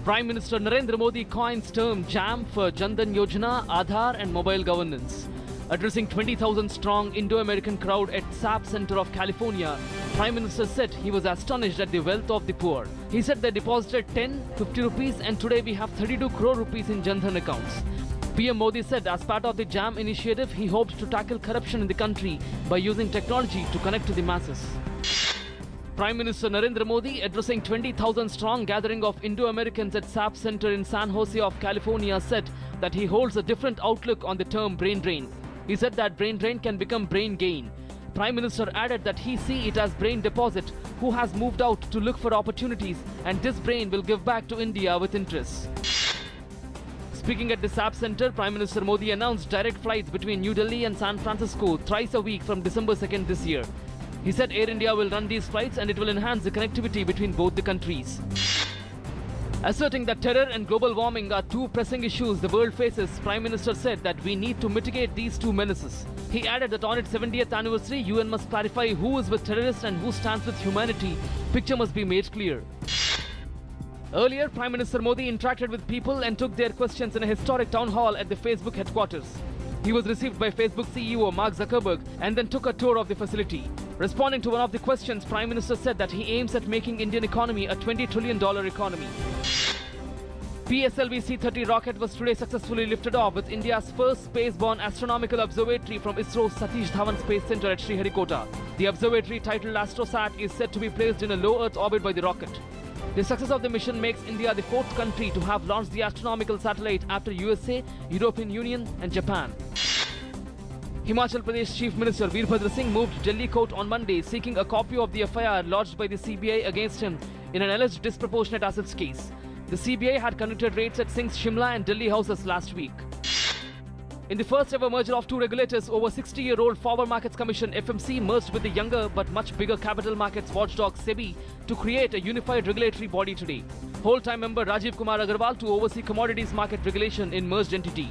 Prime Minister Narendra Modi coins term JAM for Jan Dhan Yojana, Aadhaar and mobile governance. Addressing 20,000-strong Indo-American crowd at SAP Center of California, Prime Minister said he was astonished at the wealth of the poor. He said they deposited 10, 50 rupees and today we have 32 crore rupees in Jan Dhan accounts. PM Modi said as part of the JAM initiative, he hopes to tackle corruption in the country by using technology to connect to the masses. Prime Minister Narendra Modi, addressing 20,000-strong gathering of Indo-Americans at SAP Center in San Jose of California, said that he holds a different outlook on the term brain drain. He said that brain drain can become brain gain. Prime Minister added that he sees it as brain deposit who has moved out to look for opportunities and this brain will give back to India with interest. Speaking at the SAP Center, Prime Minister Modi announced direct flights between New Delhi and San Francisco thrice a week from December 2nd this year. He said Air India will run these flights and it will enhance the connectivity between both the countries. Asserting that terror and global warming are two pressing issues the world faces, Prime Minister said that we need to mitigate these two menaces. He added that on its 70th anniversary, UN must clarify who is with terrorists and who stands with humanity. Picture must be made clear. Earlier, Prime Minister Modi interacted with people and took their questions in a historic town hall at the Facebook headquarters. He was received by Facebook CEO Mark Zuckerberg and then took a tour of the facility. Responding to one of the questions, Prime Minister said that he aims at making Indian economy a $20 trillion economy. PSLV C-30 rocket was today successfully lifted off with India's first space-borne astronomical observatory from ISRO's Satish Dhawan Space Center at Sriharikota. The observatory, titled AstroSat, is said to be placed in a low Earth orbit by the rocket. The success of the mission makes India the fourth country to have launched the astronomical satellite after USA, European Union and Japan. Himachal Pradesh Chief Minister Veerbhadra Singh moved Delhi court on Monday seeking a copy of the FIR lodged by the CBI against him in an alleged disproportionate assets case. The CBI had conducted raids at Singh's Shimla and Delhi houses last week. In the first ever merger of two regulators, over 60-year-old Forward Markets Commission FMC merged with the younger but much bigger capital markets watchdog SEBI to create a unified regulatory body today. Whole-time member Rajiv Kumar Agarwal to oversee commodities market regulation in merged entity.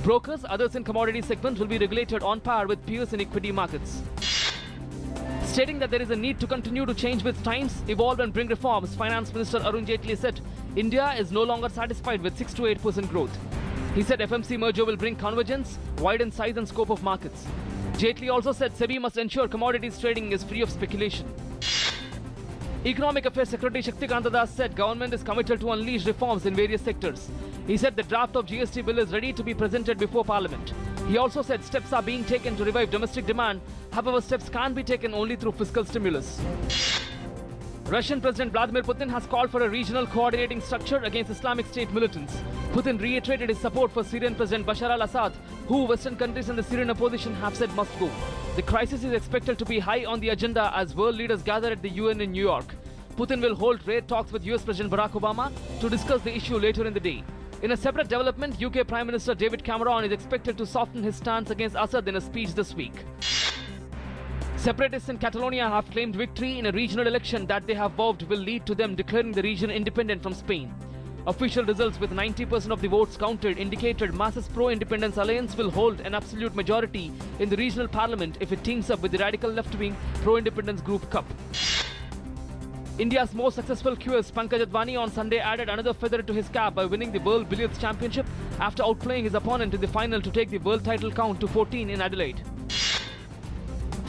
Brokers, others in commodity segment will be regulated on par with peers in equity markets. Stating that there is a need to continue to change with times, evolve and bring reforms, Finance Minister Arun Jaitley said India is no longer satisfied with 6 to 8% growth. He said FMC merger will bring convergence, widen size and scope of markets. Jaitley also said SEBI must ensure commodities trading is free of speculation. Economic Affairs Secretary Shaktikanta Das said government is committed to unleash reforms in various sectors. He said the draft of GST bill is ready to be presented before Parliament. He also said steps are being taken to revive domestic demand. However, steps can't be taken only through fiscal stimulus. Russian President Vladimir Putin has called for a regional coordinating structure against Islamic State militants. Putin reiterated his support for Syrian President Bashar al-Assad, who Western countries and the Syrian opposition have said must go. The crisis is expected to be high on the agenda as world leaders gather at the UN in New York. Putin will hold rare talks with US President Barack Obama to discuss the issue later in the day. In a separate development, UK Prime Minister David Cameron is expected to soften his stance against Assad in a speech this week. Separatists in Catalonia have claimed victory in a regional election that they have vowed will lead to them declaring the region independent from Spain. Official results with 90% of the votes counted indicated Masses Pro-Independence Alliance will hold an absolute majority in the regional parliament if it teams up with the radical left-wing pro-independence group CUP. India's most successful QS Pankaj Advani on Sunday added another feather to his cap by winning the World Billiards Championship after outplaying his opponent in the final to take the world title count to 14 in Adelaide.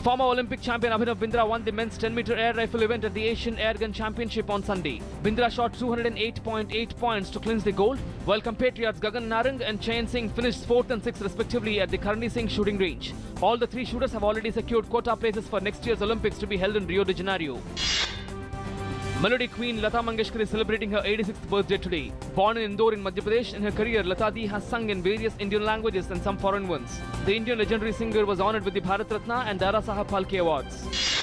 Former Olympic champion Abhinav Bindra won the men's 10-meter air rifle event at the Asian Air Gun Championship on Sunday. Bindra shot 208.8 points to clinch the gold, while compatriots Gagan Narang and Chayan Singh finished 4th and 6th respectively at the Karni Singh shooting range. All the three shooters have already secured quota places for next year's Olympics to be held in Rio de Janeiro. Melody queen Lata Mangeshkar is celebrating her 86th birthday today. Born in Indore in Madhya Pradesh, in her career Lata Di has sung in various Indian languages and some foreign ones. The Indian legendary singer was honoured with the Bharat Ratna and Dara Saheb Phalke Awards.